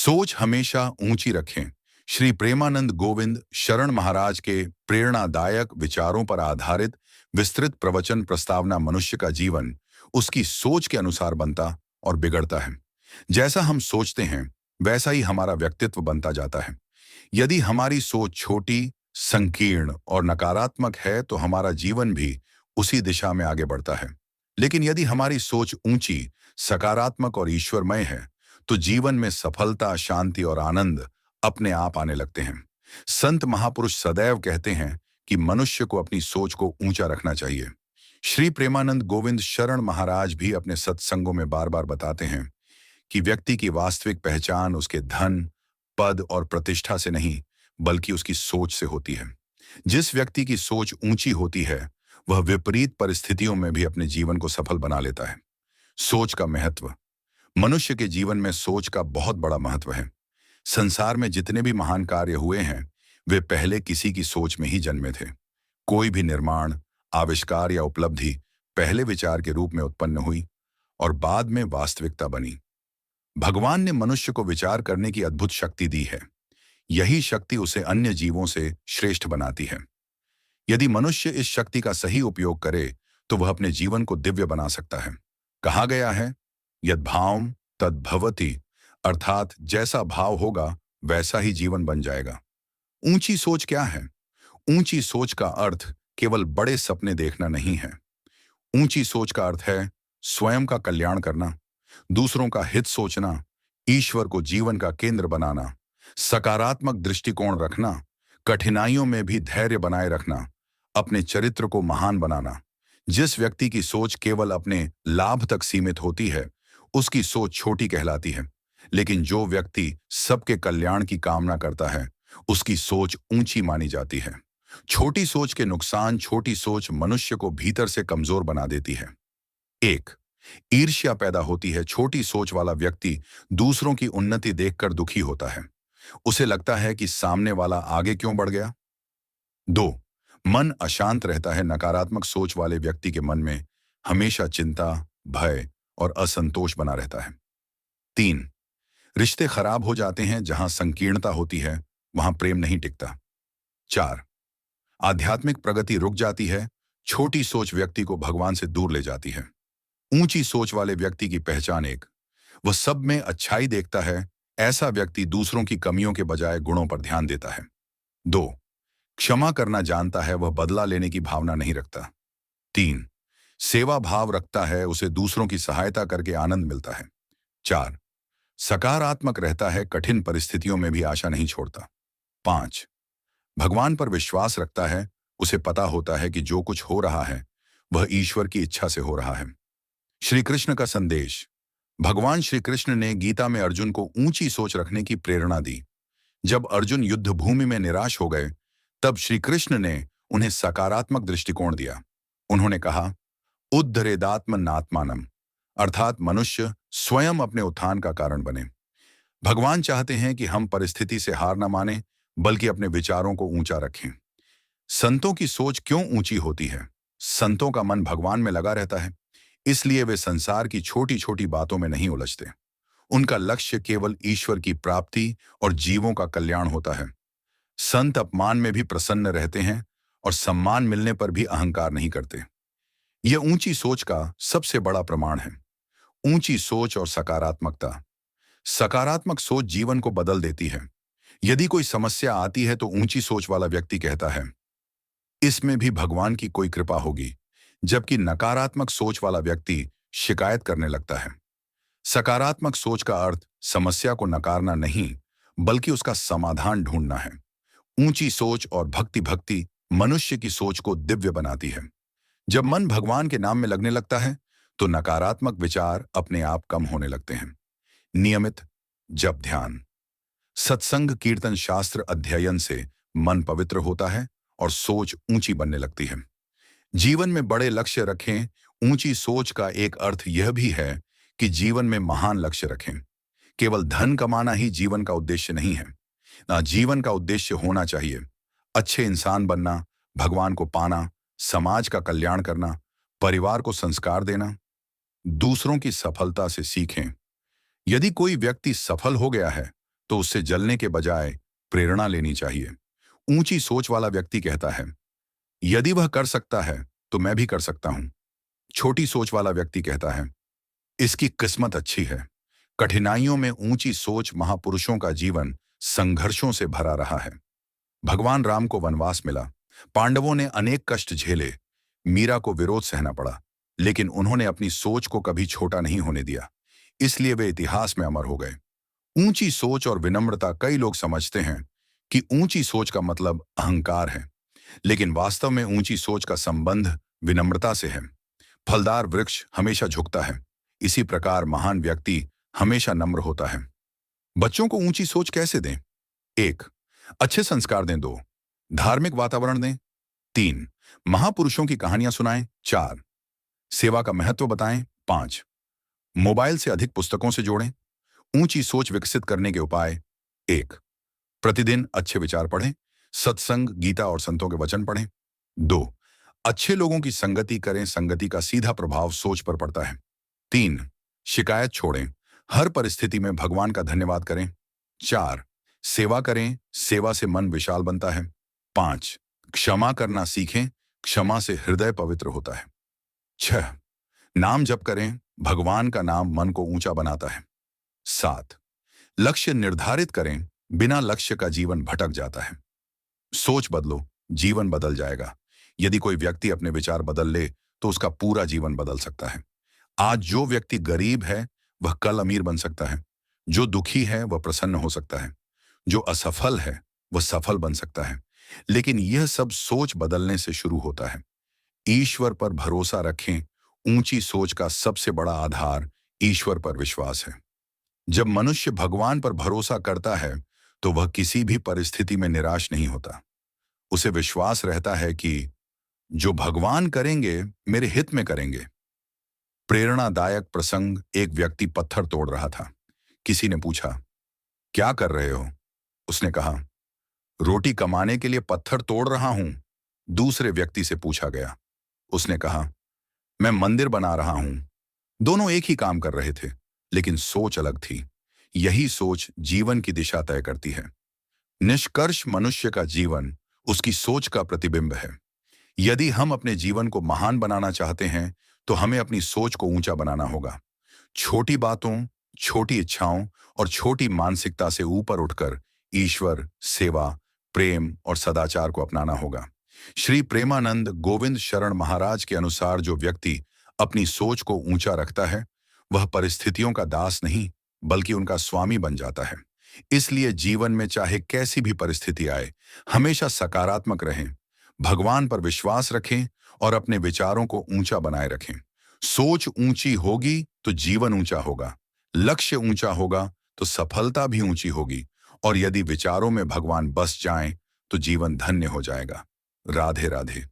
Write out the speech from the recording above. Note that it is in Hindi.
सोच हमेशा ऊंची रखें। श्री प्रेमानंद गोविंद शरण महाराज के प्रेरणादायक विचारों पर आधारित विस्तृत प्रवचन प्रस्तावना मनुष्य का जीवन उसकी सोच के अनुसार बनता और बिगड़ता है। जैसा हम सोचते हैं वैसा ही हमारा व्यक्तित्व बनता जाता है। यदि हमारी सोच छोटी, संकीर्ण और नकारात्मक है तो हमारा जीवन भी उसी दिशा में आगे बढ़ता है। लेकिन यदि हमारी सोच ऊंची, सकारात्मक और ईश्वरमय है तो जीवन में सफलता, शांति और आनंद अपने आप आने लगते हैं। संत महापुरुष सदैव कहते हैं कि मनुष्य को अपनी सोच को ऊंचा रखना चाहिए। श्री प्रेमानंद गोविंद शरण महाराज भी अपने सत्संगों में बार बार बताते हैं कि व्यक्ति की वास्तविक पहचान उसके धन, पद और प्रतिष्ठा से नहीं बल्कि उसकी सोच से होती है। जिस व्यक्ति की सोच ऊंची होती है वह विपरीत परिस्थितियों में भी अपने जीवन को सफल बना लेता है। सोच का महत्व। मनुष्य के जीवन में सोच का बहुत बड़ा महत्व है। संसार में जितने भी महान कार्य हुए हैं वे पहले किसी की सोच में ही जन्मे थे। कोई भी निर्माण, आविष्कार या उपलब्धि पहले विचार के रूप में उत्पन्न हुई और बाद में वास्तविकता बनी। भगवान ने मनुष्य को विचार करने की अद्भुत शक्ति दी है। यही शक्ति उसे अन्य जीवों से श्रेष्ठ बनाती है। यदि मनुष्य इस शक्ति का सही उपयोग करे तो वह अपने जीवन को दिव्य बना सकता है। कहा गया है, यद भावम तद भवति, अर्थात जैसा भाव होगा वैसा ही जीवन बन जाएगा। ऊंची सोच क्या है? ऊंची सोच का अर्थ केवल बड़े सपने देखना नहीं है। ऊंची सोच का अर्थ है स्वयं का कल्याण करना, दूसरों का हित सोचना, ईश्वर को जीवन का केंद्र बनाना, सकारात्मक दृष्टिकोण रखना, कठिनाइयों में भी धैर्य बनाए रखना, अपने चरित्र को महान बनाना। जिस व्यक्ति की सोच केवल अपने लाभ तक सीमित होती है उसकी सोच छोटी कहलाती है, लेकिन जो व्यक्ति सबके कल्याण की कामना करता है उसकी सोच ऊंची मानी जाती है। छोटी सोच के नुकसान। छोटी सोच मनुष्य को भीतर से कमजोर बना देती है। 1. ईर्ष्या पैदा होती है। छोटी सोच वाला व्यक्ति दूसरों की उन्नति देखकर दुखी होता है। उसे लगता है कि सामने वाला आगे क्यों बढ़ गया। 2. मन अशांत रहता है। नकारात्मक सोच वाले व्यक्ति के मन में हमेशा चिंता, भय और असंतोष बना रहता है। 3. रिश्ते खराब हो जाते हैं। जहां संकीर्णता होती है वहां प्रेम नहीं टिकता। 4. आध्यात्मिक प्रगति रुक जाती है। छोटी सोच व्यक्ति को भगवान से दूर ले जाती है। ऊंची सोच वाले व्यक्ति की पहचान 1. वह सब में अच्छाई देखता है। ऐसा व्यक्ति दूसरों की कमियों के बजाय गुणों पर ध्यान देता है। 2. क्षमा करना जानता है। वह बदला लेने की भावना नहीं रखता। 3. सेवा भाव रखता है। उसे दूसरों की सहायता करके आनंद मिलता है। 4. सकारात्मक रहता है। कठिन परिस्थितियों में भी आशा नहीं छोड़ता। 5. भगवान पर विश्वास रखता है। उसे पता होता है कि जो कुछ हो रहा है वह ईश्वर की इच्छा से हो रहा है। श्री कृष्ण का संदेश। भगवान श्री कृष्ण ने गीता में अर्जुन को ऊंची सोच रखने की प्रेरणा दी। जब अर्जुन युद्ध भूमि में निराश हो गए तब श्री कृष्ण ने उन्हें सकारात्मक दृष्टिकोण दिया। उन्होंने कहा, उद्धरेदात्मनात्मानम, अर्थात मनुष्य स्वयं अपने उत्थान का कारण बने। भगवान चाहते हैं कि हम परिस्थिति से हार न माने बल्कि अपने विचारों को ऊंचा रखें। संतों की सोच क्यों ऊंची होती है? संतों का मन भगवान में लगा रहता है, इसलिए वे संसार की छोटी छोटी बातों में नहीं उलझते। उनका लक्ष्य केवल ईश्वर की प्राप्ति और जीवों का कल्याण होता है। संत अपमान में भी प्रसन्न रहते हैं और सम्मान मिलने पर भी अहंकार नहीं करते। यह ऊंची सोच का सबसे बड़ा प्रमाण है। ऊंची सोच और सकारात्मकता। सकारात्मक सोच जीवन को बदल देती है। यदि कोई समस्या आती है तो ऊंची सोच वाला व्यक्ति कहता है, इसमें भी भगवान की कोई कृपा होगी, जबकि नकारात्मक सोच वाला व्यक्ति शिकायत करने लगता है। सकारात्मक सोच का अर्थ समस्या को नकारना नहीं बल्कि उसका समाधान ढूंढना है। ऊंची सोच और भक्ति मनुष्य की सोच को दिव्य बनाती है। जब मन भगवान के नाम में लगने लगता है तो नकारात्मक विचार अपने आप कम होने लगते हैं। नियमित जप, ध्यान, सत्संग, कीर्तन, शास्त्र अध्ययन से मन पवित्र होता है और सोच ऊंची बनने लगती है। जीवन में बड़े लक्ष्य रखें। ऊंची सोच का एक अर्थ यह भी है कि जीवन में महान लक्ष्य रखें। केवल धन कमाना ही जीवन का उद्देश्य नहीं है। ना, जीवन का उद्देश्य होना चाहिए अच्छे इंसान बनना, भगवान को पाना, समाज का कल्याण करना, परिवार को संस्कार देना। दूसरों की सफलता से सीखें। यदि कोई व्यक्ति सफल हो गया है तो उससे जलने के बजाय प्रेरणा लेनी चाहिए। ऊंची सोच वाला व्यक्ति कहता है, यदि वह कर सकता है तो मैं भी कर सकता हूं। छोटी सोच वाला व्यक्ति कहता है, इसकी किस्मत अच्छी है। कठिनाइयों में ऊंची सोच महापुरुषों का जीवन संघर्षों से भरा रहा है। भगवान राम को वनवास मिला, पांडवों ने अनेक कष्ट झेले, मीरा को विरोध सहना पड़ा, लेकिन उन्होंने अपनी सोच को कभी छोटा नहीं होने दिया, इसलिए वे इतिहास में अमर हो गए। ऊंची सोच और विनम्रता, कई लोग समझते हैं कि ऊंची सोच का मतलब अहंकार है, लेकिन वास्तव में ऊंची सोच का संबंध विनम्रता से है। फलदार वृक्ष हमेशा झुकता है, इसी प्रकार महान व्यक्ति हमेशा नम्र होता है। बच्चों को ऊंची सोच कैसे दें? 1. अच्छे संस्कार दें। 2. धार्मिक वातावरण दें। 3. महापुरुषों की कहानियां सुनाएं। 4. सेवा का महत्व बताएं। 5. मोबाइल से अधिक पुस्तकों से जोड़ें। ऊंची सोच विकसित करने के उपाय: 1. प्रतिदिन अच्छे विचार पढ़ें, सत्संग, गीता और संतों के वचन पढ़ें। 2. अच्छे लोगों की संगति करें, संगति का सीधा प्रभाव सोच पर पड़ता है। 3. शिकायत छोड़ें, हर परिस्थिति में भगवान का धन्यवाद करें। 4. सेवा करें, सेवा से मन विशाल बनता है। 5. क्षमा करना सीखें, क्षमा से हृदय पवित्र होता है। 6. नाम जप करें, भगवान का नाम मन को ऊंचा बनाता है। 7. लक्ष्य निर्धारित करें, बिना लक्ष्य का जीवन भटक जाता है। सोच बदलो, जीवन बदल जाएगा। यदि कोई व्यक्ति अपने विचार बदल ले तो उसका पूरा जीवन बदल सकता है। आज जो व्यक्ति गरीब है वह कल अमीर बन सकता है, जो दुखी है वह प्रसन्न हो सकता है, जो असफल है वह सफल बन सकता है। लेकिन यह सब सोच बदलने से शुरू होता है। ईश्वर पर भरोसा रखें, ऊंची सोच का सबसे बड़ा आधार ईश्वर पर विश्वास है। जब मनुष्य भगवान पर भरोसा करता है तो वह किसी भी परिस्थिति में निराश नहीं होता। उसे विश्वास रहता है कि जो भगवान करेंगे मेरे हित में करेंगे। प्रेरणादायक प्रसंग: एक व्यक्ति पत्थर तोड़ रहा था। किसी ने पूछा, क्या कर रहे हो? उसने कहा, रोटी कमाने के लिए पत्थर तोड़ रहा हूं। दूसरे व्यक्ति से पूछा गया। उसने कहा, मैं मंदिर बना रहा हूं। दोनों एक ही काम कर रहे थे, लेकिन सोच अलग थी। यही सोच जीवन की दिशा तय करती है। निष्कर्ष: मनुष्य का जीवन उसकी सोच का प्रतिबिंब है। यदि हम अपने जीवन को महान बनाना चाहते हैं तो हमें अपनी सोच को ऊंचा बनाना होगा। छोटी बातों, छोटी इच्छाओं और छोटी मानसिकता से ऊपर उठकर ईश्वर, सेवा, प्रेम और सदाचार को अपनाना होगा। श्री प्रेमानंद गोविंद शरण महाराज के अनुसार जो व्यक्ति अपनी सोच को ऊंचा रखता है वह परिस्थितियों का दास नहीं बल्कि उनका स्वामी बन जाता है। इसलिए जीवन में चाहे कैसी भी परिस्थिति आए, हमेशा सकारात्मक रहें, भगवान पर विश्वास रखें और अपने विचारों को ऊंचा बनाए रखें। सोच ऊंची होगी तो जीवन ऊंचा होगा, लक्ष्य ऊंचा होगा तो सफलता भी ऊंची होगी, और यदि विचारों में भगवान बस जाएं तो जीवन धन्य हो जाएगा। राधे राधे।